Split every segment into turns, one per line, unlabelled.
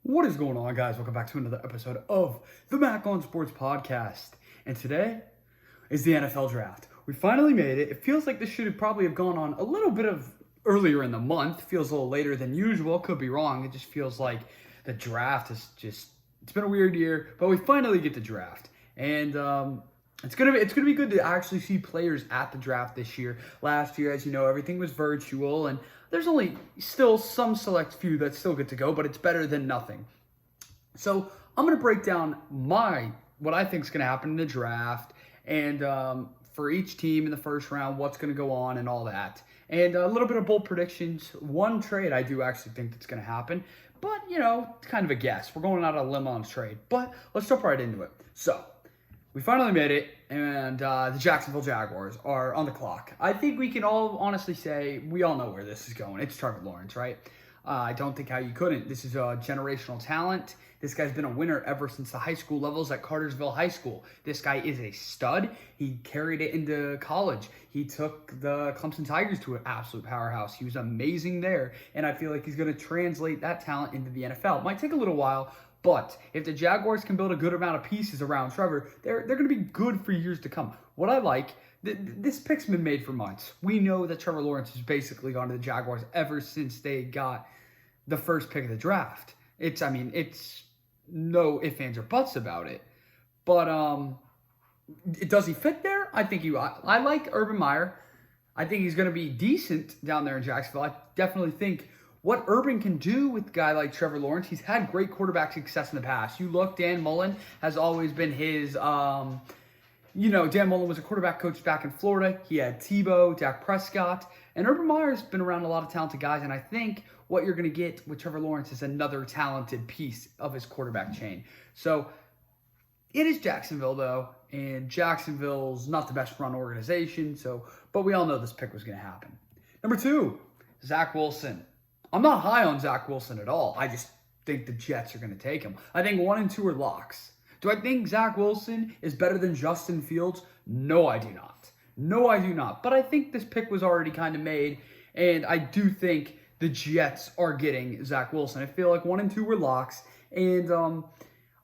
What is going on, guys? Welcome back to another episode of the Mac on Sports Podcast. And today is the NFL Draft. We finally made it. It feels like this should probably have gone on a little bit of earlier in the month. Feels a little later than usual. Could be wrong. It just feels like the draft is it's been a weird year, but we finally get the draft. And it's gonna be good to actually see players at the draft this year. Last year, as you know, everything was virtual, and there's only still some select few that still get to go, but it's better than nothing. So I'm gonna break down what I think is gonna happen in the draft, and for each team in the first round, what's gonna go on and all that, and a little bit of bold predictions. One trade I do actually think that's gonna happen, but it's kind of a guess. We're going out on a limb on a trade, but let's jump right into it. So we finally made it, and the Jacksonville Jaguars are on the clock. I think we can all honestly say we all know where this is going. It's Trevor Lawrence, right? I don't think how you couldn't. This is a generational talent. This guy's been a winner ever since the high school levels at Cartersville High School. This guy is a stud. He carried it into college. He took the Clemson Tigers to an absolute powerhouse. He was amazing there, and I feel like he's going to translate that talent into the NFL. It might take a little while, but if the Jaguars can build a good amount of pieces around Trevor, they're going to be good for years to come. What I like, this pick's been made for months. We know that Trevor Lawrence has basically gone to the Jaguars ever since they got the first pick of the draft. It's no ifs, ands, or buts about it. But does he fit there? I think I like Urban Meyer. I think he's going to be decent down there in Jacksonville. I definitely think what Urban can do with a guy like Trevor Lawrence, he's had great quarterback success in the past. You look, Dan Mullen has always been his, Dan Mullen was a quarterback coach back in Florida. He had Tebow, Dak Prescott, and Urban Meyer's been around a lot of talented guys, and I think what you're going to get with Trevor Lawrence is another talented piece of his quarterback chain. So it is Jacksonville, though, and Jacksonville's not the best run organization, but we all know this pick was going to happen. Number 2, Zach Wilson. I'm not high on Zach Wilson at all. I just think the Jets are going to take him. I think 1 and 2 are locks. Do I think Zach Wilson is better than Justin Fields? No, I do not. No, I do not. But I think this pick was already kind of made, and I do think the Jets are getting Zach Wilson. I feel like 1 and 2 were locks, and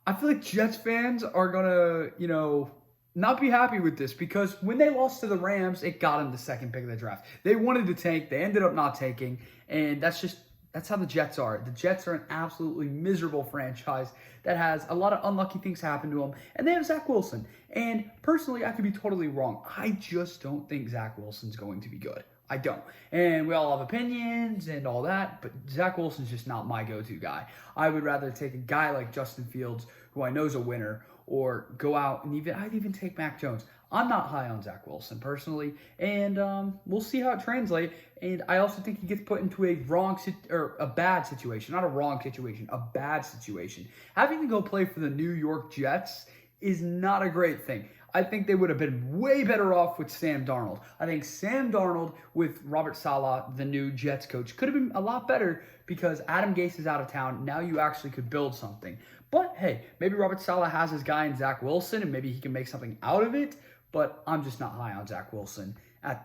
I feel like Jets fans are going to, not be happy with this because when they lost to the Rams, it got them the second pick of the draft. They wanted to tank. They ended up not taking, and that's how the Jets are. The Jets are an absolutely miserable franchise that has a lot of unlucky things happen to them, and they have Zach Wilson. And personally, I could be totally wrong. I just don't think Zach Wilson's going to be good. I don't. And we all have opinions and all that, but Zach Wilson's just not my go-to guy. I would rather take a guy like Justin Fields, who I know is a winner, or go out and I'd even take Mac Jones. I'm not high on Zach Wilson personally, and we'll see how it translates. And I also think he gets put into a bad situation, not a wrong situation, a bad situation. Having to go play for the New York Jets is not a great thing. I think they would have been way better off with Sam Darnold. I think Sam Darnold with Robert Saleh, the new Jets coach, could have been a lot better because Adam Gase is out of town. Now you actually could build something. But hey, maybe Robert Saleh has his guy in Zach Wilson, and maybe he can make something out of it. But I'm just not high on Zach Wilson,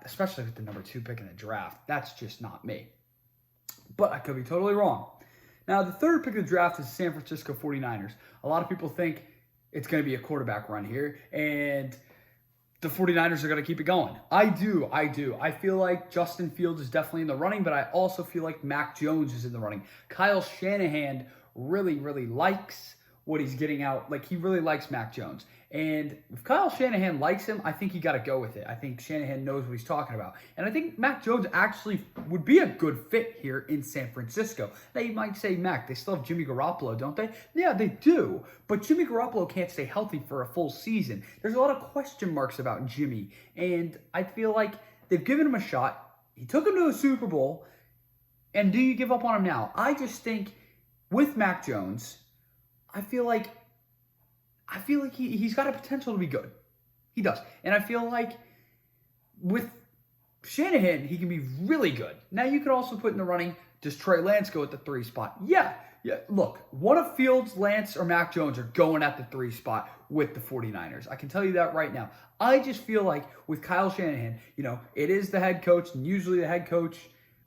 especially with the number 2 pick in the draft. That's just not me. But I could be totally wrong. Now, the 3rd pick of the draft is the San Francisco 49ers. A lot of people think it's going to be a quarterback run here, and the 49ers are going to keep it going. I do. I feel like Justin Fields is definitely in the running, but I also feel like Mac Jones is in the running. Kyle Shanahan really, really likes what he's getting out. Like, he really likes Mac Jones. And if Kyle Shanahan likes him, I think you got to go with it. I think Shanahan knows what he's talking about. And I think Mac Jones actually would be a good fit here in San Francisco. Now, you might say, Mac, they still have Jimmy Garoppolo, don't they? Yeah, they do. But Jimmy Garoppolo can't stay healthy for a full season. There's a lot of question marks about Jimmy. And I feel like they've given him a shot. He took him to a Super Bowl. And do you give up on him now? I just think with Mac Jones, I feel like he's got a potential to be good. He does. And I feel like with Shanahan, he can be really good. Now, you could also put in the running, does Trey Lance go at the 3 spot? Yeah. Look, one of Fields, Lance, or Mac Jones are going at the 3 spot with the 49ers. I can tell you that right now. I just feel like with Kyle Shanahan, it is the head coach, and usually the head coach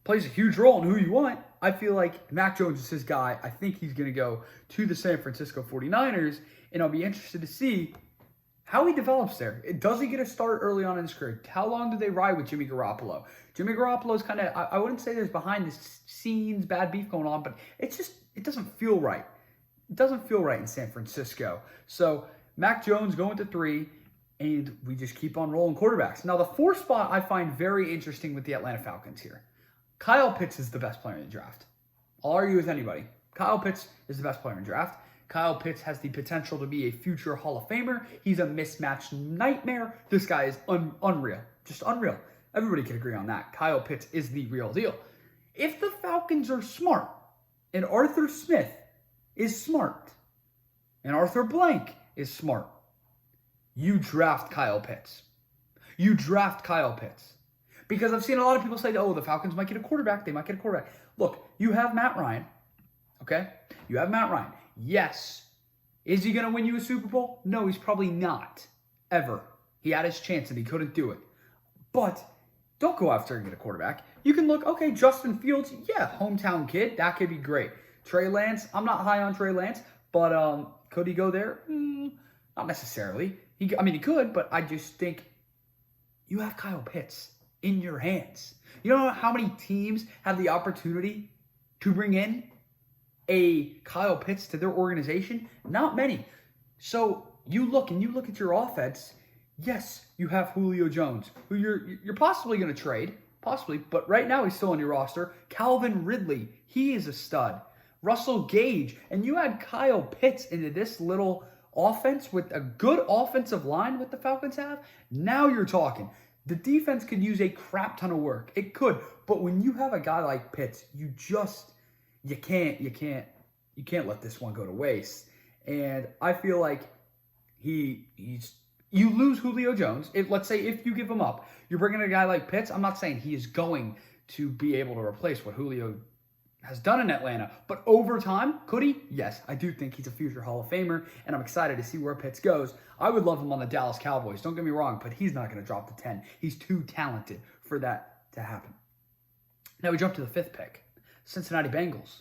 plays a huge role in who you want. I feel like Mac Jones is his guy. I think he's going to go to the San Francisco 49ers, and I'll be interested to see how he develops there. Does he get a start early on in his career? How long do they ride with Jimmy Garoppolo? Jimmy Garoppolo's kind of, I wouldn't say there's behind the scenes bad beef going on, but it doesn't feel right. It doesn't feel right in San Francisco. So Mac Jones going to 3, and we just keep on rolling quarterbacks. Now, the 4th spot I find very interesting with the Atlanta Falcons here. Kyle Pitts is the best player in the draft. I'll argue with anybody. Kyle Pitts is the best player in the draft. Kyle Pitts has the potential to be a future Hall of Famer. He's a mismatch nightmare. This guy is unreal. Just unreal. Everybody can agree on that. Kyle Pitts is the real deal. If the Falcons are smart, and Arthur Smith is smart, and Arthur Blank is smart, you draft Kyle Pitts. You draft Kyle Pitts. Because I've seen a lot of people say, oh, the Falcons might get a quarterback. They might get a quarterback. Look, you have Matt Ryan. Okay? You have Matt Ryan. Yes. Is he going to win you a Super Bowl? No, he's probably not. Ever. He had his chance and he couldn't do it. But don't go after and get a quarterback. You can look, okay, Justin Fields, yeah, hometown kid. That could be great. Trey Lance, I'm not high on Trey Lance, but could he go there? Not necessarily. He could, but I just think you have Kyle Pitts in your hands. You know how many teams have the opportunity to bring in a Kyle Pitts to their organization? Not many. So you look at your offense. Yes, you have Julio Jones, who you're possibly going to trade, possibly, but right now he's still on your roster. Calvin Ridley, he is a stud. Russell Gage, and you add Kyle Pitts into this little offense with a good offensive line what the Falcons have. Now you're talking. The defense could use a crap ton of work. It could, but when you have a guy like Pitts, you can't let this one go to waste. And I feel like you lose Julio Jones. Let's say if you give him up, you're bringing a guy like Pitts. I'm not saying he is going to be able to replace what Julio has done in Atlanta, but over time, could he? Yes, I do think he's a future Hall of Famer, and I'm excited to see where Pitts goes. I would love him on the Dallas Cowboys, don't get me wrong, but he's not going to drop to 10. He's too talented for that to happen. Now we jump to the 5th pick, Cincinnati Bengals.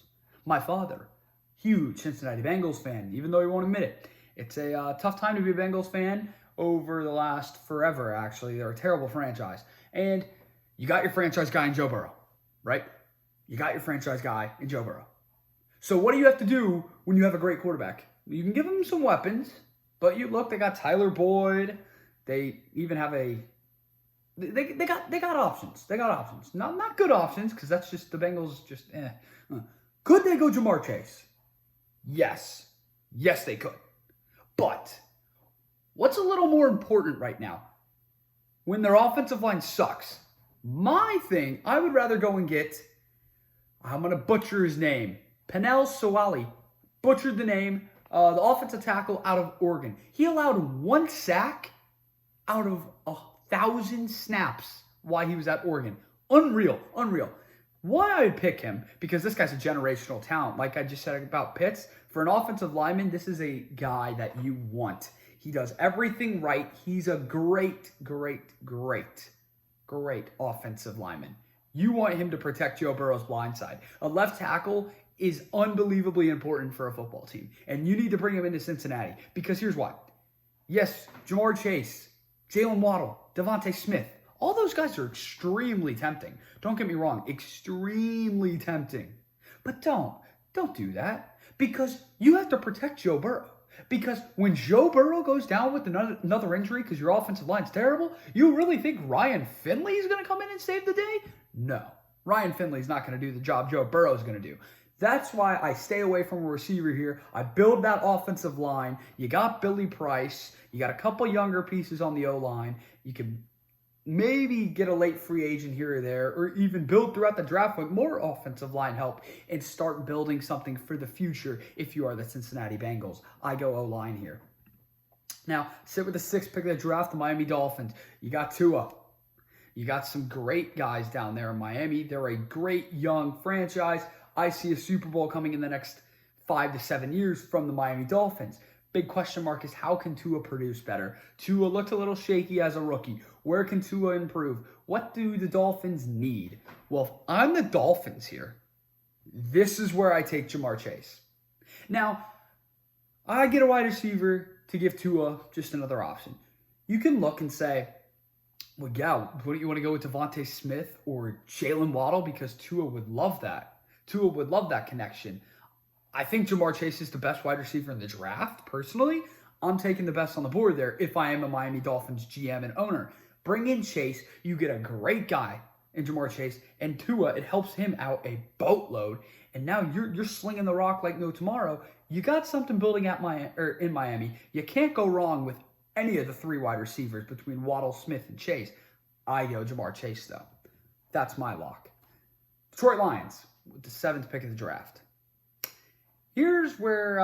My father, huge Cincinnati Bengals fan, even though he won't admit it. It's a tough time to be a Bengals fan over the last forever, actually. They're a terrible franchise. And you got your franchise guy in Joe Burrow, right? You got your franchise guy in Joe Burrow. So what do you have to do when you have a great quarterback? You can give him some weapons, but they got Tyler Boyd. They even have they got options. They got options. Not good options, because that's just the Bengals just Could they go Jamar Chase? Yes. Yes, they could. But what's a little more important right now? When their offensive line sucks, I would rather go and get, I'm going to butcher his name, Penel Sewali. Butchered the name. The offensive tackle out of Oregon. He allowed 1 sack out of 1,000 snaps while he was at Oregon. Unreal. Why I would pick him? Because this guy's a generational talent. Like I just said about Pitts, for an offensive lineman, this is a guy that you want. He does everything right. He's a great offensive lineman. You want him to protect Joe Burrow's blind side. A left tackle is unbelievably important for a football team. And you need to bring him into Cincinnati. Because here's why. Yes, Jamar Chase, Jalen Waddle, Devontae Smith, all those guys are extremely tempting. Don't get me wrong, extremely tempting. But don't do that. Because you have to protect Joe Burrow. Because when Joe Burrow goes down with another injury because your offensive line's terrible, you really think Ryan Finley is going to come in and save the day? No. Ryan Finley's not going to do the job Joe Burrow is going to do. That's why I stay away from a receiver here. I build that offensive line. You got Billy Price. You got a couple younger pieces on the O-line. You can maybe get a late free agent here or there, or even build throughout the draft with more offensive line help and start building something for the future if you are the Cincinnati Bengals. I go O-line here. Now, sit with the 6th pick of the draft, the Miami Dolphins. You got Tua. You got some great guys down there in Miami. They're a great young franchise. I see a Super Bowl coming in the next 5 to 7 years from the Miami Dolphins. Big question mark is, how can Tua produce better? Tua looked a little shaky as a rookie. Where can Tua improve? What do the Dolphins need? Well, if I'm the Dolphins here, this is where I take Jamar Chase. Now, I get a wide receiver to give Tua just another option. You can look and say, well, yeah, wouldn't you want to go with Devontae Smith or Jalen Waddle? Because Tua would love that. Tua would love that connection. I think Jamar Chase is the best wide receiver in the draft, personally. I'm taking the best on the board there if I am a Miami Dolphins GM and owner. Bring in Chase. You get a great guy in Jamar Chase. And Tua, it helps him out a boatload. And now you're slinging the rock like no tomorrow. You got something building in Miami. You can't go wrong with any of the three wide receivers between Waddle, Smith, and Chase. I go Jamar Chase, though. That's my lock. Detroit Lions with the 7th pick of the draft. Here's where,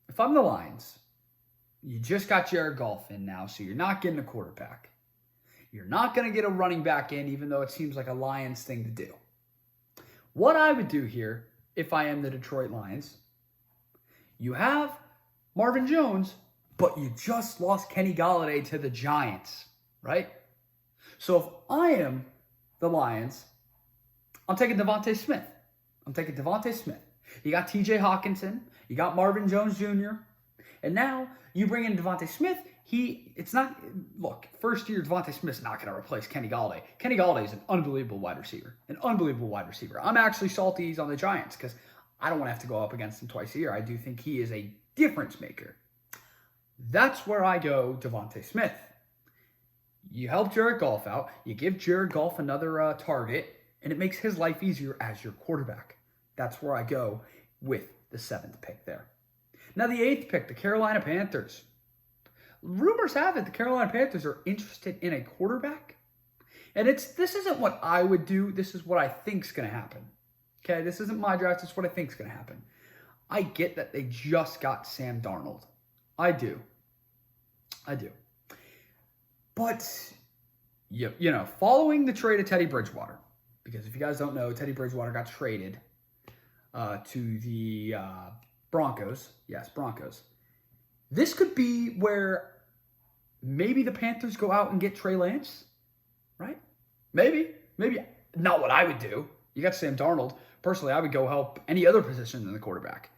if I'm the Lions, you just got Jared Goff in now, so you're not getting a quarterback. You're not going to get a running back in, even though it seems like a Lions thing to do. What I would do here, if I am the Detroit Lions, you have Marvin Jones, but you just lost Kenny Golladay to the Giants, right? So if I am the Lions, I'm taking Devontae Smith. You got TJ Hawkinson. You got Marvin Jones Jr. And now you bring in Devontae Smith. First year Devontae Smith's not going to replace Kenny Golladay. Kenny Golladay is an unbelievable wide receiver. I'm actually salty he's on the Giants because I don't want to have to go up against him twice a year. I do think he is a difference maker. That's where I go Devontae Smith. You help Jared Goff out. You give Jared Goff another target, and it makes his life easier as your quarterback. That's where I go with the 7th pick there. Now the 8th pick, the Carolina Panthers. Rumors have it the Carolina Panthers are interested in a quarterback. And this isn't what I would do. This is what I think's going to happen. Okay, this isn't my draft. It's what I think's going to happen. I get that they just got Sam Darnold. I do. But, following the trade of Teddy Bridgewater, because if you guys don't know, Teddy Bridgewater got traded to the Broncos. Yes, Broncos. This could be where maybe the Panthers go out and get Trey Lance, right? Maybe. Not what I would do. You got Sam Darnold. Personally, I would go help any other position than the quarterback.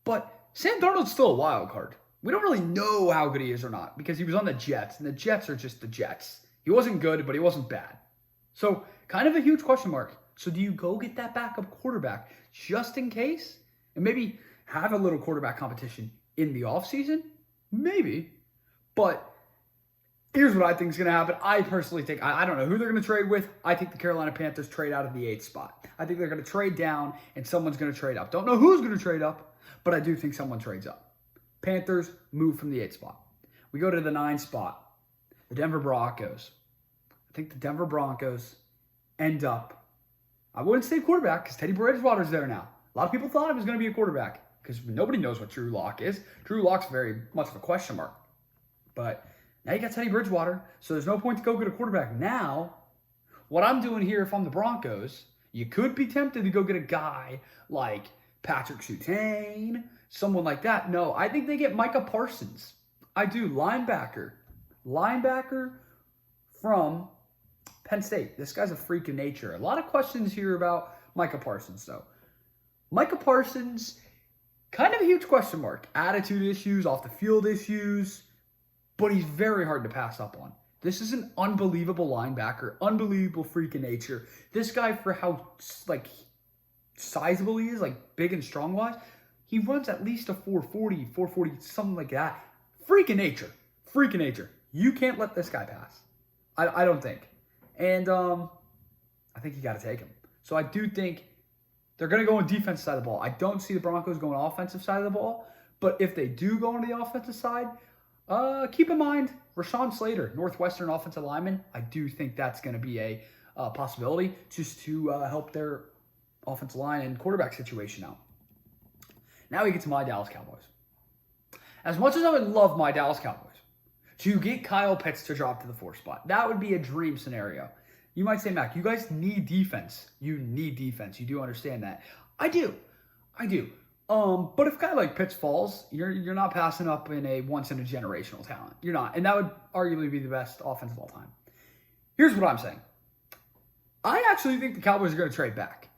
But Sam Darnold's still a wild card. We don't really know how good he is or not because he was on the Jets, and the Jets are just the Jets. He wasn't good, but he wasn't bad. So, kind of a huge question mark. So, do you go get that backup quarterback just in case? And maybe have a little quarterback competition in the offseason? Maybe. But here's what I think is going to happen. I personally think, I don't know who they're going to trade with. I think the Carolina Panthers trade out of the 8th spot. I think they're going to trade down and someone's going to trade up. Don't know who's going to trade up, but I do think someone trades up. Panthers move from the 8th spot. We go to the 9th spot. The Denver Broncos. I think the Denver Broncos end up, I wouldn't say quarterback because Teddy Bridgewater's there now. A lot of people thought it was going to be a quarterback because nobody knows what Drew Lock is. Drew Lock's very much of a question mark. But now you got Teddy Bridgewater, so there's no point to go get a quarterback. Now, what I'm doing here, if I'm the Broncos, you could be tempted to go get a guy like Patrick Surtain, someone like that. No, I think they get Micah Parsons. I do. Linebacker from Penn State. This guy's a freak of nature. A lot of questions here about Micah Parsons, though. Micah Parsons, kind of a huge question mark. Attitude issues, off the field issues, but he's very hard to pass up on. This is an unbelievable linebacker, unbelievable freak of nature. This guy, for how sizable he is, big and strong wise, he runs at least a 440, something like that. Freak of nature. You can't let this guy pass. I don't think. And I think you got to take him. So I do think they're going to go on defense side of the ball. I don't see the Broncos going offensive side of the ball. But if they do go on the offensive side, keep in mind Rashawn Slater, Northwestern offensive lineman. I do think that's going to be a possibility just to help their offensive line and quarterback situation out. Now we get to my Dallas Cowboys. As much as I would love my Dallas Cowboys to get Kyle Pitts to drop to the 4th spot, that would be a dream scenario. You might say, Mac, you guys need defense. You need defense. You do understand that. I do. But if a guy like Pitts falls, you're not passing up in a once-in-a-generational talent. You're not. And that would arguably be the best offense of all time. Here's what I'm saying. I actually think the Cowboys are going to trade back.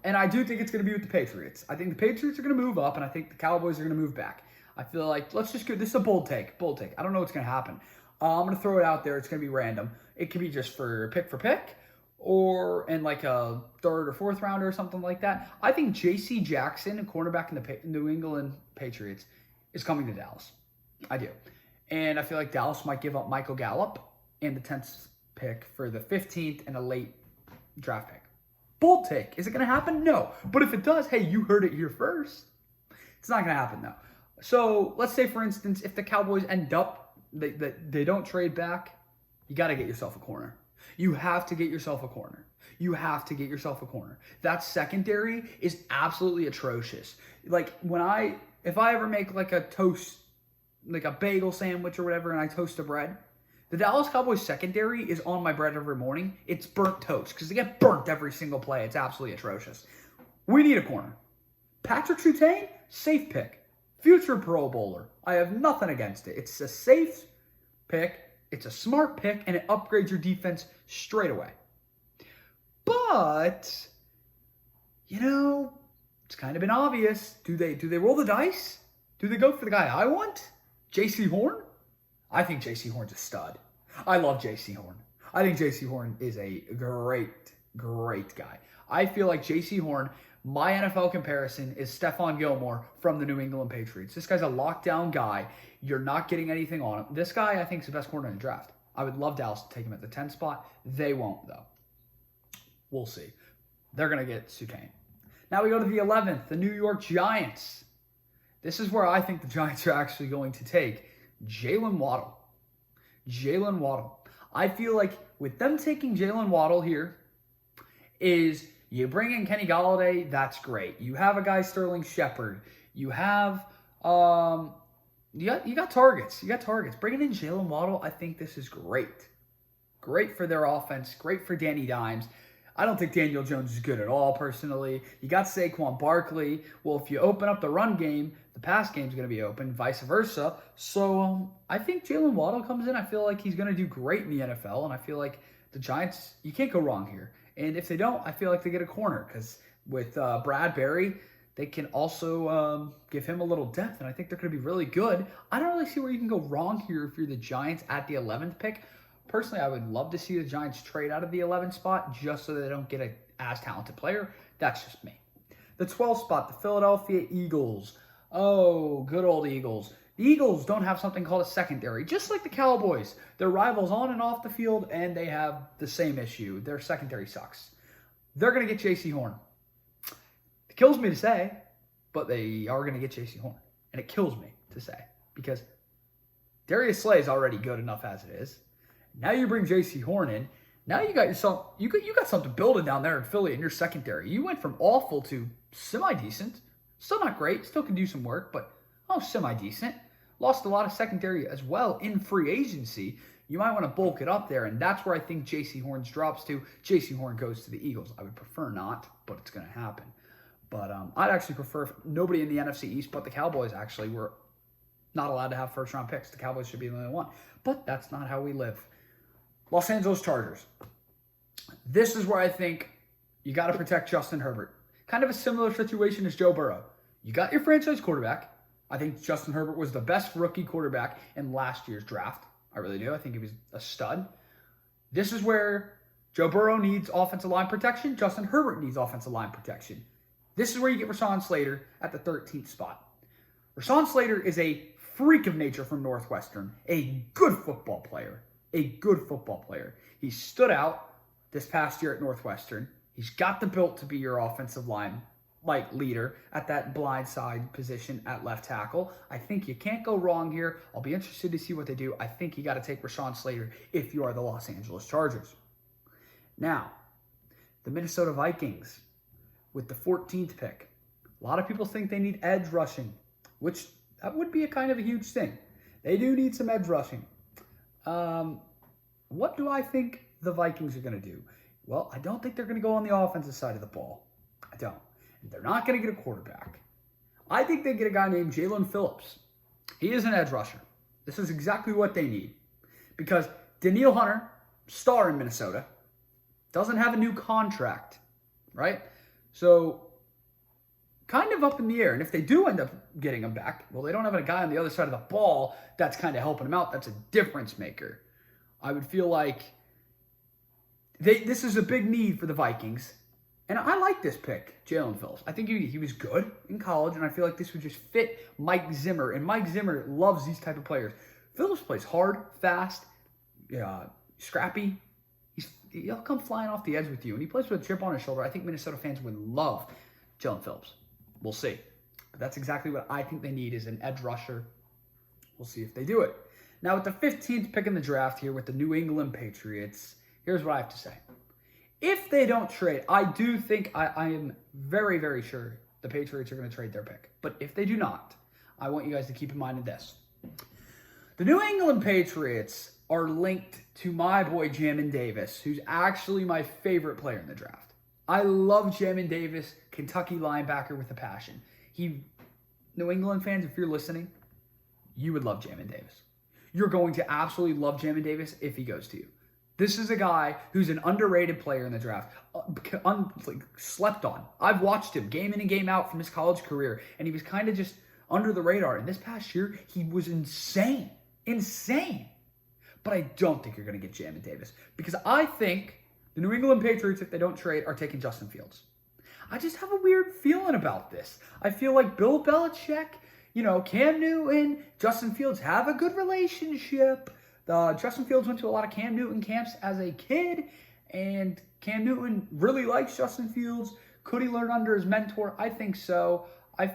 And I do think it's going to be with the Patriots. I think the Patriots are going to move up, and I think the Cowboys are going to move back. I feel like, let's just go, this is a bold take. I don't know what's going to happen. I'm going to throw it out there. It's going to be random. It could be just for pick, or in like a third or fourth rounder or something like that. I think J.C. Jackson, a cornerback in the New England Patriots, is coming to Dallas. I do. And I feel like Dallas might give up Michael Gallup and the 10th pick for the 15th and a late draft pick. Bold take. Is it going to happen? No. But if it does, hey, you heard it here first. It's not going to happen, though. So let's say, for instance, if the Cowboys end up, they don't trade back, you got to get yourself a corner. You have to get yourself a corner. That secondary is absolutely atrocious. Like, if I ever make like a toast, like a bagel sandwich or whatever, and I toast the bread, the Dallas Cowboys secondary is on my bread every morning. It's burnt toast because they get burnt every single play. It's absolutely atrocious. We need a corner. Patrick Surtain, safe pick. Future Pro Bowler. I have nothing against it. It's a safe pick. It's a smart pick, and it upgrades your defense straight away. But, it's kind of been obvious. Do they roll the dice? Do they go for the guy I want? J.C. Horn? I think J.C. Horn's a stud. I love J.C. Horn. I think J.C. Horn is a great, great guy. I feel like J.C. Horn, my NFL comparison is Stephon Gilmore from the New England Patriots. This guy's a lockdown guy. You're not getting anything on him. This guy, I think, is the best corner in the draft. I would love Dallas to take him at the 10th spot. They won't, though. We'll see. They're going to get Surtain. Now we go to the 11th, the New York Giants. This is where I think the Giants are actually going to take Jalen Waddle. I feel like with them taking Jalen Waddle here is you bring in Kenny Golladay, that's great. You have a guy, Sterling Shepard. You have, you got targets. Bringing in Jalen Waddle, I think this is great. Great for their offense. Great for Danny Dimes. I don't think Daniel Jones is good at all, personally. You got Saquon Barkley. Well, if you open up the run game, the pass game's going to be open, vice versa. So I think Jalen Waddle comes in. I feel like he's going to do great in the NFL, and I feel like the Giants, you can't go wrong here. And if they don't, I feel like they get a corner, because with Bradbury, they can also give him a little depth, and I think they're going to be really good. I don't really see where you can go wrong here if you're the Giants at the 11th pick. Personally, I would love to see the Giants trade out of the 11th spot just so they don't get an as talented player. That's just me. The 12th spot, the Philadelphia Eagles. Oh, good old Eagles. The Eagles don't have something called a secondary, just like the Cowboys. They're rivals on and off the field, and they have the same issue. Their secondary sucks. They're going to get J.C. Horn. It kills me to say, but they are going to get J.C. Horn. And it kills me to say, because Darius Slay is already good enough as it is. Now you bring J.C. Horn in. Now you got yourself, you got something building down there in Philly in your secondary. You went from awful to semi-decent. Still not great. Still can do some work, but semi-decent. Lost a lot of secondary as well in free agency. You might want to bulk it up there, and that's where I think J.C. Horn's drops to. J.C. Horn goes to the Eagles. I would prefer not, but it's going to happen. But I'd actually prefer if nobody in the NFC East but the Cowboys actually were not allowed to have first-round picks. The Cowboys should be the only one. But that's not how we live. Los Angeles Chargers. This is where I think you got to protect Justin Herbert. Kind of a similar situation as Joe Burrow. You got your franchise quarterback. I think Justin Herbert was the best rookie quarterback in last year's draft. I really do. I think he was a stud. This is where Joe Burrow needs offensive line protection. Justin Herbert needs offensive line protection. This is where you get Rashawn Slater at the 13th spot. Rashawn Slater is a freak of nature from Northwestern. A good football player. He stood out this past year at Northwestern. He's got the built to be your offensive line leader at that blind side position at left tackle. I think you can't go wrong here. I'll be interested to see what they do. I think you got to take Rashawn Slater if you are the Los Angeles Chargers. Now, the Minnesota Vikings with the 14th pick. A lot of people think they need edge rushing, which that would be a kind of a huge thing. They do need some edge rushing. What do I think the Vikings are going to do? Well, I don't think they're going to go on the offensive side of the ball. I don't. They're not going to get a quarterback. I think they get a guy named Jalen Phillips. He is an edge rusher. This is exactly what they need. Because Danielle Hunter, star in Minnesota, doesn't have a new contract, right? So, kind of up in the air. And if they do end up getting him back, well, they don't have a guy on the other side of the ball that's kind of helping him out. That's a difference maker. I would feel like this is a big need for the Vikings. And I like this pick, Jalen Phillips. I think he was good in college, and I feel like this would just fit Mike Zimmer. And Mike Zimmer loves these type of players. Phillips plays hard, fast, scrappy. He'll come flying off the edge with you. And he plays with a chip on his shoulder. I think Minnesota fans would love Jalen Phillips. We'll see. But that's exactly what I think they need is an edge rusher. We'll see if they do it. Now, with the 15th pick in the draft here with the New England Patriots, here's what I have to say. If they don't trade, I do think I am very, very sure the Patriots are going to trade their pick. But if they do not, I want you guys to keep in mind this. The New England Patriots are linked to my boy Jamin Davis, who's actually my favorite player in the draft. I love Jamin Davis, Kentucky linebacker with a passion. New England fans, if you're listening, you would love Jamin Davis. You're going to absolutely love Jamin Davis if he goes to you. This is a guy who's an underrated player in the draft, slept on. I've watched him game in and game out from his college career, and he was kind of just under the radar. And this past year, he was insane. But I don't think you're going to get Jamin Davis because I think the New England Patriots, if they don't trade, are taking Justin Fields. I just have a weird feeling about this. I feel like Bill Belichick, Cam Newton, Justin Fields have a good relationship. Justin Fields went to a lot of Cam Newton camps as a kid, and Cam Newton really likes Justin Fields. Could he learn under his mentor? I think so. I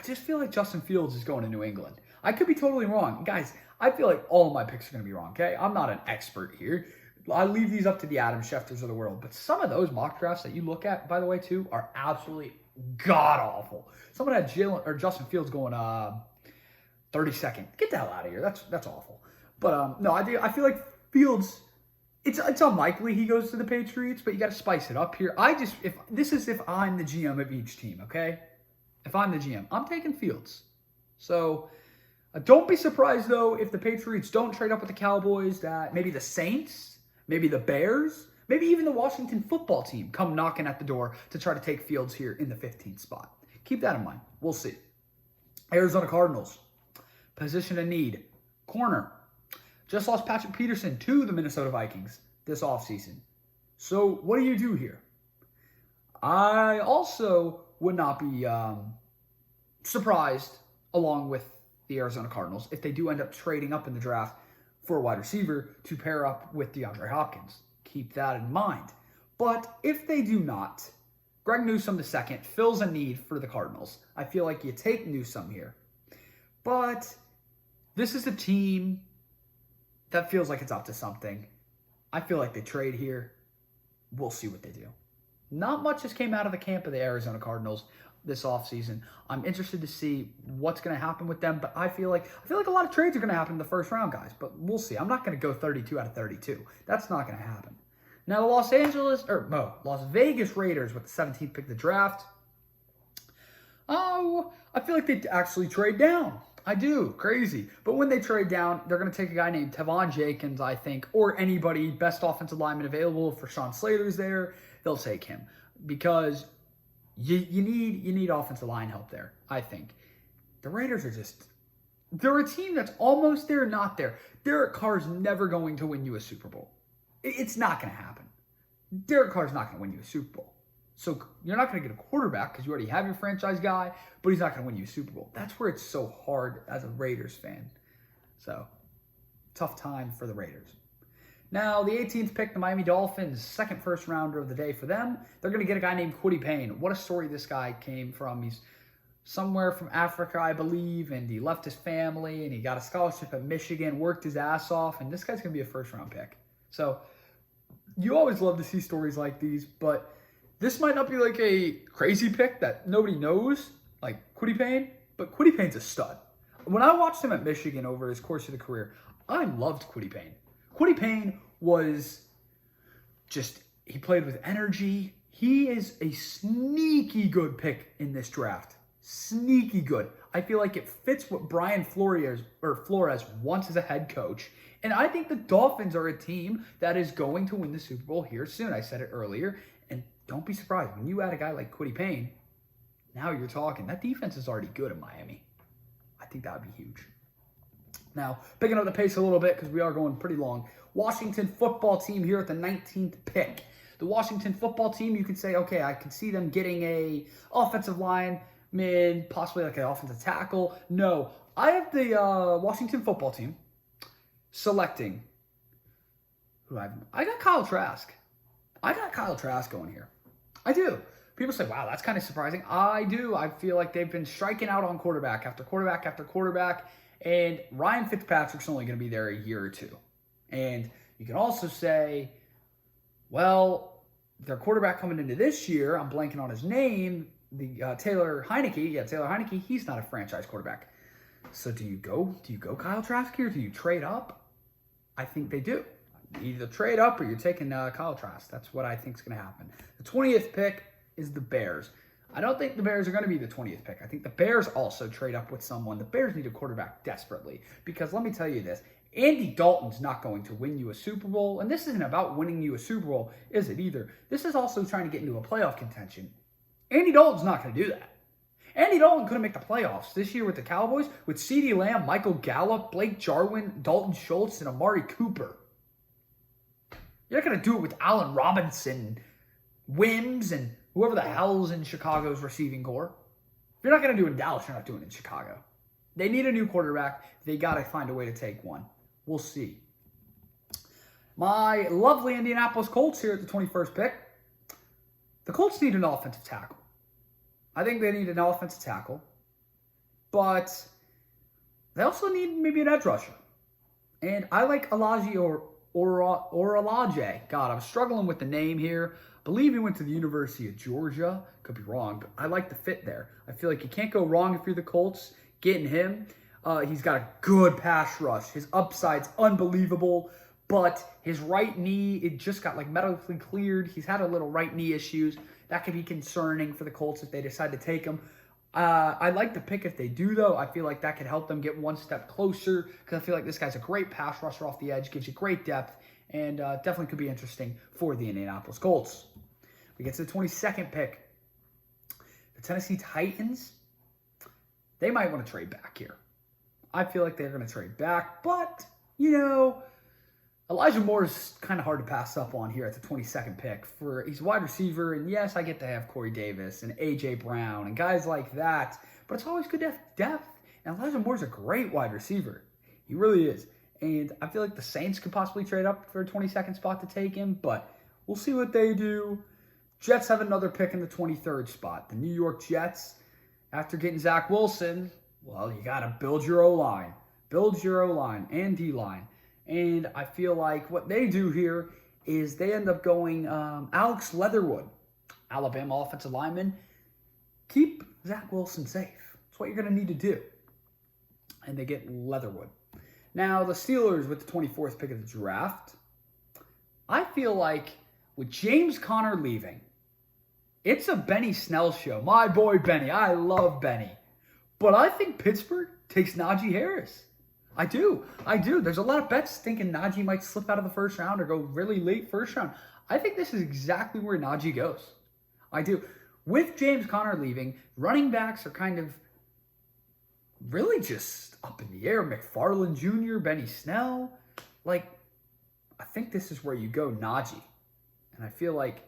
just feel like Justin Fields is going to New England. I could be totally wrong. Guys, I feel like all of my picks are going to be wrong, okay? I'm not an expert here. I leave these up to the Adam Schefters of the world. But some of those mock drafts that you look at, by the way, too, are absolutely god-awful. Someone had Justin Fields going 32nd. Get the hell out of here. That's awful. But no, I feel like Fields, it's unlikely he goes to the Patriots, but you got to spice it up here. If I'm the GM of each team, okay? If I'm the GM, I'm taking Fields. So don't be surprised, though, if the Patriots don't trade up with the Cowboys, that maybe the Saints, maybe the Bears, maybe even the Washington football team come knocking at the door to try to take Fields here in the 15th spot. Keep that in mind. We'll see. Arizona Cardinals. Position of need. Corner. Just lost Patrick Peterson to the Minnesota Vikings this offseason. So what do you do here? I also would not be surprised, along with the Arizona Cardinals, if they do end up trading up in the draft for a wide receiver to pair up with DeAndre Hopkins. Keep that in mind. But if they do not, Greg Newsome II fills a need for the Cardinals. I feel like you take Newsome here. But this is a team that feels like it's up to something. I feel like they trade here. We'll see what they do. Not much has came out of the camp of the Arizona Cardinals this offseason. I'm interested to see what's going to happen with them, but I feel like a lot of trades are going to happen in the first round, guys. But we'll see. I'm not going to go 32 out of 32. That's not going to happen. Now, the Las Vegas Raiders with the 17th pick of the draft. Oh, I feel like they actually trade down. I do. Crazy. But when they trade down, they're going to take a guy named Tavon Jenkins, I think, or anybody, best offensive lineman available. For Sean Slater's there, they'll take him. Because you need offensive line help there, I think. The Raiders they're a team that's almost there, not there. Derek Carr's never going to win you a Super Bowl. It's not going to happen. Derek Carr's not going to win you a Super Bowl. So you're not going to get a quarterback because you already have your franchise guy, but he's not going to win you a Super Bowl. That's where it's so hard as a Raiders fan. So, tough time for the Raiders. Now, the 18th pick, the Miami Dolphins, second first rounder of the day for them. They're going to get a guy named Kwity Paye. What a story this guy came from. He's somewhere from Africa, I believe, and he left his family, and he got a scholarship at Michigan, worked his ass off, and this guy's going to be a first-round pick. So, you always love to see stories like these, but this might not be like a crazy pick that nobody knows, like Kwity Paye, but Kwity Paye's a stud. When I watched him at Michigan over his course of the career, I loved Kwity Paye. Kwity Paye was he played with energy. He is a sneaky good pick in this draft. Sneaky good. I feel like it fits what Brian Flores wants as a head coach. And I think the Dolphins are a team that is going to win the Super Bowl here soon. I said it earlier. And don't be surprised. When you add a guy like Kwity Paye, now you're talking. That defense is already good in Miami. I think that would be huge. Now, picking up the pace a little bit because we are going pretty long. Washington football team here at the 19th pick. The Washington football team, you could say, okay, I can see them getting a offensive lineman, possibly like an offensive tackle. No, I have the Washington football team selecting. Who I got Kyle Trask. I got Kyle Trask going here. I do. People say, wow, that's kind of surprising. I do. I feel like they've been striking out on quarterback after quarterback after quarterback. And Ryan Fitzpatrick's only going to be there a year or two. And you can also say, well, their quarterback coming into this year, I'm blanking on his name, the Taylor Heineke. Yeah, Taylor Heineke, he's not a franchise quarterback. So do you go Kyle Trask here? Do you trade up? I think they do. Either trade up or you're taking Kyle Trask. That's what I think is going to happen. The 20th pick is the Bears. I don't think the Bears are going to be the 20th pick. I think the Bears also trade up with someone. The Bears need a quarterback desperately because let me tell you this. Andy Dalton's not going to win you a Super Bowl, and this isn't about winning you a Super Bowl, is it either? This is also trying to get into a playoff contention. Andy Dalton's not going to do that. Andy Dalton couldn't make the playoffs this year with the Cowboys with CeeDee Lamb, Michael Gallup, Blake Jarwin, Dalton Schultz, and Amari Cooper. You're not going to do it with Allen Robinson, Wims, and whoever the hell's in Chicago's receiving corps. If you're not going to do it in Dallas, you're not doing it in Chicago. They need a new quarterback. They got to find a way to take one. We'll see. My lovely Indianapolis Colts here at the 21st pick. The Colts need an offensive tackle. I think they need an offensive tackle. But they also need maybe an edge rusher. And I like Elijah or Olaje. God, I'm struggling with the name here. I believe he went to the University of Georgia. Could be wrong, but I like the fit there. I feel like you can't go wrong if you're the Colts. Getting him. He's got a good pass rush. His upside's unbelievable, but his right knee, it just got like medically cleared. He's had a little right knee issues. That could be concerning for the Colts if they decide to take him. I like the pick if they do, though. I feel like that could help them get one step closer because I feel like this guy's a great pass rusher off the edge, gives you great depth, and definitely could be interesting for the Indianapolis Colts. We get to the 22nd pick. The Tennessee Titans, they might want to trade back here. I feel like they're going to trade back, but, Elijah Moore is kind of hard to pass up on here at the 22nd pick. He's a wide receiver, and yes, I get to have Corey Davis and A.J. Brown and guys like that, but it's always good to have depth, and Elijah Moore's a great wide receiver. He really is, and I feel like the Saints could possibly trade up for a 22nd spot to take him, but we'll see what they do. Jets have another pick in the 23rd spot. The New York Jets, after getting Zach Wilson, well, you got to build your O-line. Build your O-line and D-line. And I feel like what they do here is they end up going Alex Leatherwood, Alabama offensive lineman. Keep Zach Wilson safe. That's what you're going to need to do. And they get Leatherwood. Now, the Steelers with the 24th pick of the draft, I feel like with James Conner leaving, it's a Benny Snell show. My boy Benny. I love Benny. But I think Pittsburgh takes Najee Harris. I do. There's a lot of bets thinking Najee might slip out of the first round or go really late first round. I think this is exactly where Najee goes. I do. With James Conner leaving, running backs are kind of really just up in the air. McFarland Jr., Benny Snell. I think this is where you go Najee. And I feel like,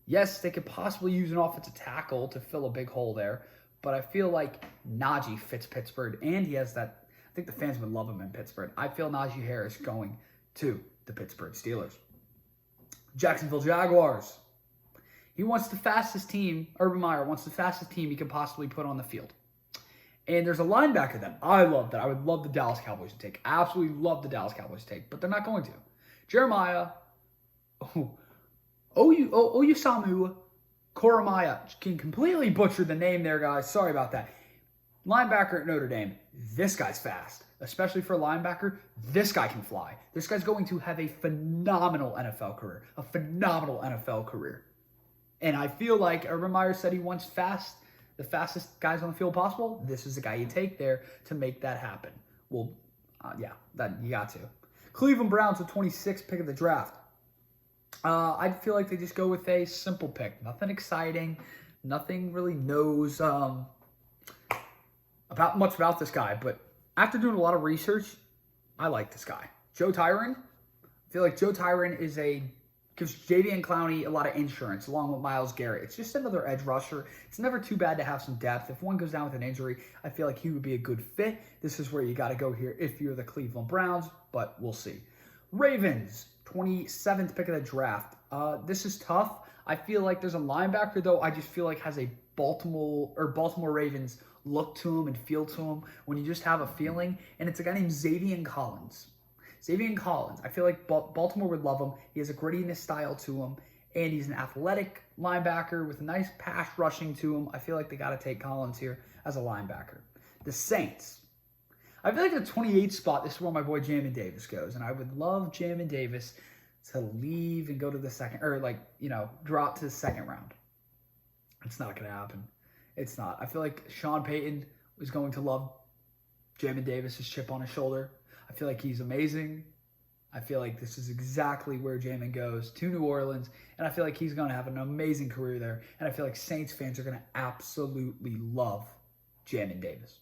yes, they could possibly use an offensive tackle to fill a big hole there. But I feel like Najee fits Pittsburgh, and he has that. I think the fans would love him in Pittsburgh. I feel Najee Harris going to the Pittsburgh Steelers. Jacksonville Jaguars. He wants the fastest team. Urban Meyer wants the fastest team he can possibly put on the field. And there's a linebacker that I love that I would love the Dallas Cowboys to take. Absolutely love the Dallas Cowboys to take, but they're not going to. Jeremiah Oyusamu Koromaya. Can completely butcher the name there, guys. Sorry about that. Linebacker at Notre Dame. This guy's fast. Especially for a linebacker, this guy can fly. This guy's going to have a phenomenal NFL career. A phenomenal NFL career. And I feel like Urban Meyer said he wants the fastest guys on the field possible. This is the guy you take there to make that happen. Well, you got to. Cleveland Browns, the 26th pick of the draft. I feel like they just go with a simple pick. Nothing exciting. Nothing really knows much about this guy. But after doing a lot of research, I like this guy. Joe Tyron. I feel like Joe Tyron gives Jadeveon Clowney a lot of insurance along with Myles Garrett. It's just another edge rusher. It's never too bad to have some depth. If one goes down with an injury, I feel like he would be a good fit. This is where you got to go here if you're the Cleveland Browns, but we'll see. Ravens, 27th pick of the draft. This is tough. I feel like there's a linebacker, though, I just feel like has a Baltimore Ravens look to him and feel to him when you just have a feeling, and it's a guy named Zavian Collins. I feel like Baltimore would love him. He has a grittiness style to him, and he's an athletic linebacker with a nice pass rushing to him. I feel like they got to take Collins here as a linebacker. The Saints. I feel like the 28th spot, this is where my boy Jamin Davis goes, and I would love Jamin Davis to leave and go to the second, or drop to the second round. It's not going to happen. It's not. I feel like Sean Payton is going to love Jamin Davis' chip on his shoulder. I feel like he's amazing. I feel like this is exactly where Jamin goes, to New Orleans, and I feel like he's going to have an amazing career there, and I feel like Saints fans are going to absolutely love Jamin Davis.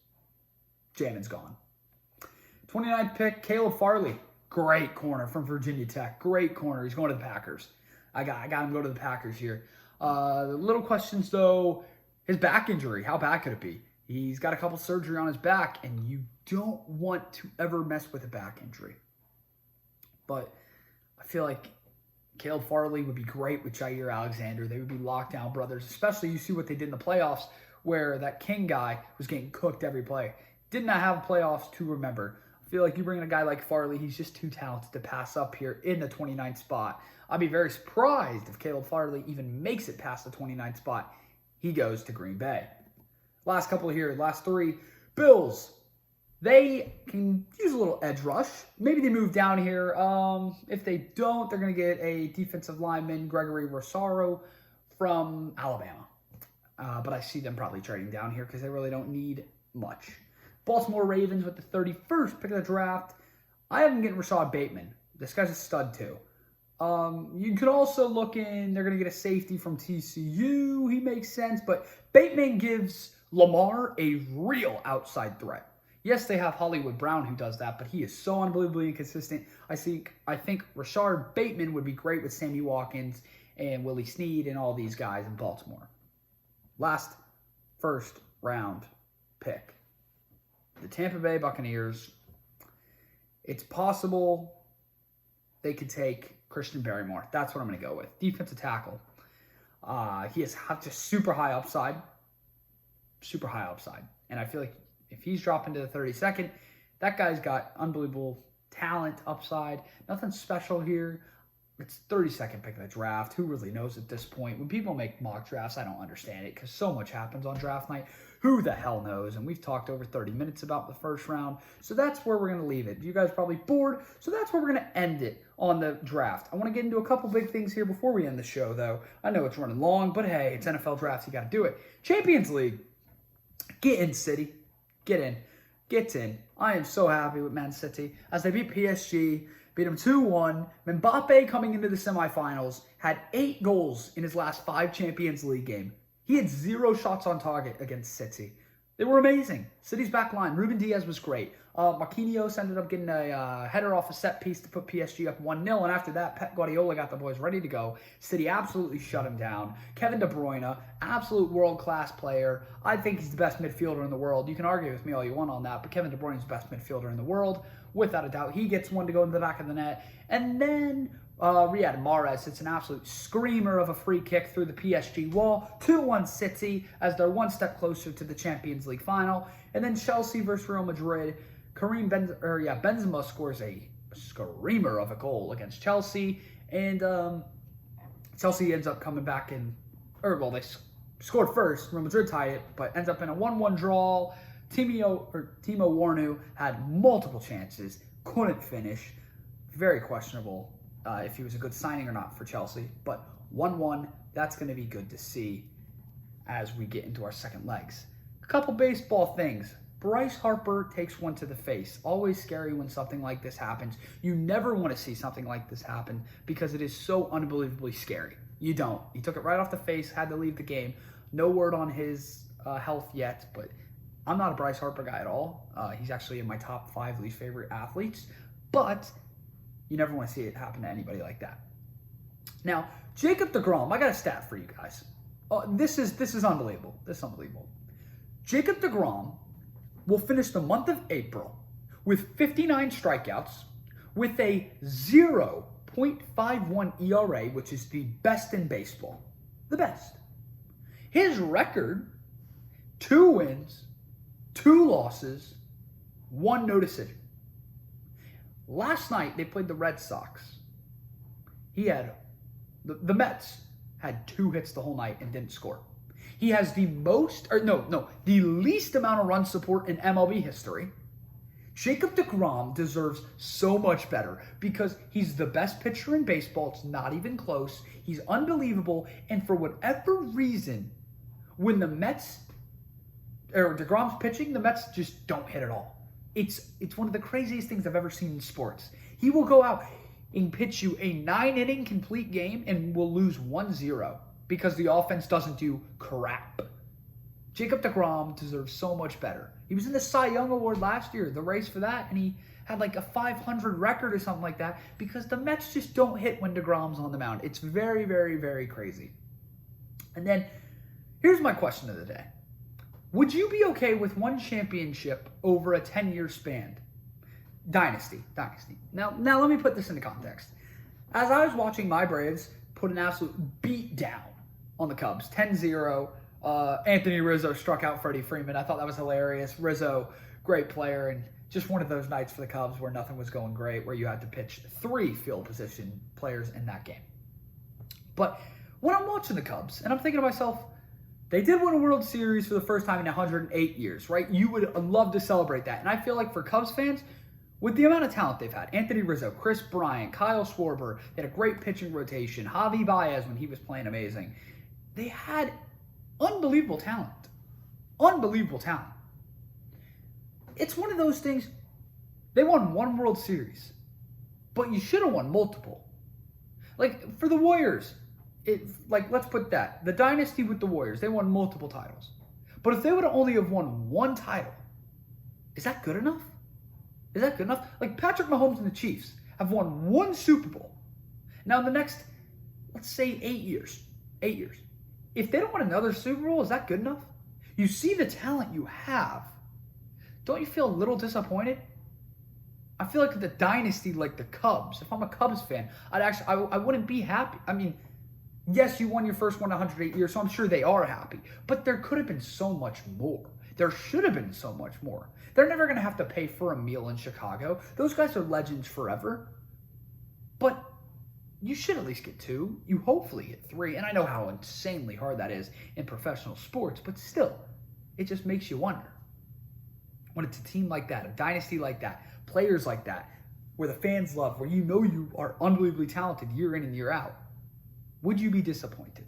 Jamin's gone. 29th pick, Caleb Farley. Great corner from Virginia Tech. Great corner. He's going to the Packers. I got him go to the Packers here. The little questions, though, his back injury. How bad could it be? He's got a couple surgery on his back, and you don't want to ever mess with a back injury. But I feel like Caleb Farley would be great with Jair Alexander. They would be lockdown brothers, especially you see what they did in the playoffs where that King guy was getting cooked every play. Did not have playoffs to remember. I feel like you bring in a guy like Farley, he's just too talented to pass up here in the 29th spot. I'd be very surprised if Caleb Farley even makes it past the 29th spot. He goes to Green Bay. Last couple here, last three. Bills. They can use a little edge rush. Maybe they move down here. If they don't, they're going to get a defensive lineman, Gregory Rosario, from Alabama. But I see them probably trading down here because they really don't need much. Baltimore Ravens with the 31st pick of the draft. I have them getting Rashad Bateman. This guy's a stud too. You could also look in, they're going to get a safety from TCU. He makes sense, but Bateman gives Lamar a real outside threat. Yes, they have Hollywood Brown who does that, but he is so unbelievably inconsistent. I think Rashad Bateman would be great with Sammy Watkins and Willie Snead and all these guys in Baltimore. Last first round pick. The Tampa Bay Buccaneers. It's possible they could take Christian Barrymore. That's what I'm going to go with. Defensive tackle. He has just super high upside. Super high upside. And I feel like if he's dropping to the 32nd, that guy's got unbelievable talent, upside. Nothing special here. It's 32nd pick of the draft. Who really knows at this point? When people make mock drafts, I don't understand it because so much happens on draft night. Who the hell knows? And we've talked over 30 minutes about the first round. So that's where we're going to leave it. You guys are probably bored. So that's where we're going to end it on the draft. I want to get into a couple big things here before we end the show, though. I know it's running long, but hey, it's NFL drafts. You got to do it. Champions League. Get in, City. Get in. Get in. I am so happy with Man City as they beat PSG. Beat them 2-1. Mbappe coming into the semifinals had 8 goals in his last 5 Champions League games. He had 0 shots on target against City. They were amazing. City's back line. Ruben Diaz was great. Marquinhos ended up getting a header off a set piece to put PSG up 1-0. And after that, Pep Guardiola got the boys ready to go. City absolutely shut him down. Kevin De Bruyne, absolute world-class player. I think he's the best midfielder in the world. You can argue with me all you want on that, but Kevin De Bruyne is the best midfielder in the world. Without a doubt, he gets one to go into the back of the net. And then Riyad Mahrez hits an absolute screamer of a free kick through the PSG wall. 2-1 City as they're one step closer to the Champions League final. And then Chelsea versus Real Madrid. Benzema scores a screamer of a goal against Chelsea. And Chelsea ends up coming back they scored first. Real Madrid tied it, but ends up in a 1-1 draw. Timo Werner had multiple chances, couldn't finish. Very questionable if he was a good signing or not for Chelsea. But 1-1, that's going to be good to see as we get into our second legs. A couple baseball things. Bryce Harper takes one to the face. Always scary when something like this happens. You never want to see something like this happen because it is so unbelievably scary. You don't. He took it right off the face, had to leave the game. No word on his health yet, but I'm not a Bryce Harper guy at all. He's actually in my top 5 least favorite athletes, but you never want to see it happen to anybody like that. Now, Jacob Degrom, I got a stat for you guys. This is unbelievable. This is unbelievable. Jacob Degrom will finish the month of April with 59 strikeouts, with a 0.51 ERA, which is the best in baseball. The best. His record, 2 wins, 2 losses, 1 no decision. Last night, they played the Red Sox. He had, the Mets had 2 hits the whole night and didn't score. He has the least amount of run support in MLB history. Jacob Degrom deserves so much better because he's the best pitcher in baseball. It's not even close. He's unbelievable. And for whatever reason, when the Mets, or Degrom's pitching, the Mets just don't hit at all. It's one of the craziest things I've ever seen in sports. He will go out and pitch you a 9-inning complete game and will lose 1-0 because the offense doesn't do crap. Jacob Degrom deserves so much better. He was in the Cy Young Award last year, the race for that, and he had like a 500 record or something like that because the Mets just don't hit when Degrom's on the mound. It's very, very, very crazy. And then here's my question of the day. Would you be okay with 1 championship over a 10-year span? Dynasty. Now let me put this into context. As I was watching my Braves put an absolute beat down on the Cubs, 10-0, Anthony Rizzo struck out Freddie Freeman. I thought that was hilarious. Rizzo, great player, and just one of those nights for the Cubs where nothing was going great, where you had to pitch 3 field position players in that game. But when I'm watching the Cubs, and I'm thinking to myself, they did win a World Series for the first time in 108 years, right? You would love to celebrate that. And I feel like for Cubs fans, with the amount of talent they've had, Anthony Rizzo, Chris Bryant, Kyle Schwarber, they had a great pitching rotation, Javi Baez when he was playing amazing. They had unbelievable talent. Unbelievable talent. It's one of those things, they won 1 World Series, but you should have won multiple. Like, for the Warriors, let's put that. The dynasty with the Warriors, they won multiple titles. But if they would have only have won 1 title, is that good enough? Is that good enough? Like Patrick Mahomes and the Chiefs have won 1 Super Bowl. Now in the next, let's say 8 years. If they don't win another Super Bowl, is that good enough? You see the talent you have. Don't you feel a little disappointed? I feel like the dynasty, like the Cubs, if I'm a Cubs fan, I wouldn't be happy. I mean, yes, you won your first one in 108 years, so I'm sure they are happy. But there could have been so much more. There should have been so much more. They're never going to have to pay for a meal in Chicago. Those guys are legends forever. But you should at least get 2. You hopefully get 3. And I know how insanely hard that is in professional sports, but still, it just makes you wonder. When it's a team like that, a dynasty like that, players like that, where the fans love, where you know you are unbelievably talented year in and year out, would you be disappointed?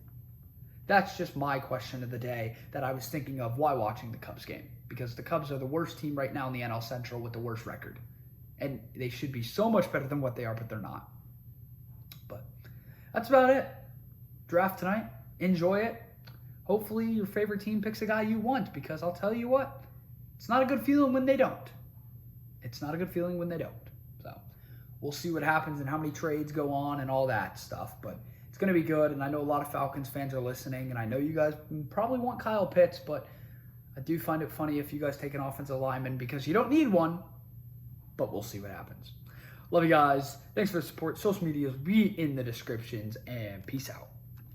That's just my question of the day that I was thinking of while watching the Cubs game. Because the Cubs are the worst team right now in the NL Central with the worst record. And they should be so much better than what they are, but they're not. But that's about it. Draft tonight. Enjoy it. Hopefully your favorite team picks a guy you want, because I'll tell you what, it's not a good feeling when they don't. It's not a good feeling when they don't. So we'll see what happens and how many trades go on and all that stuff. But it's going to be good, and I know a lot of Falcons fans are listening, and I know you guys probably want Kyle Pitts, but I do find it funny if you guys take an offensive lineman because you don't need one, but we'll see what happens. Love you guys. Thanks for the support. Social media will be in the descriptions, and peace out.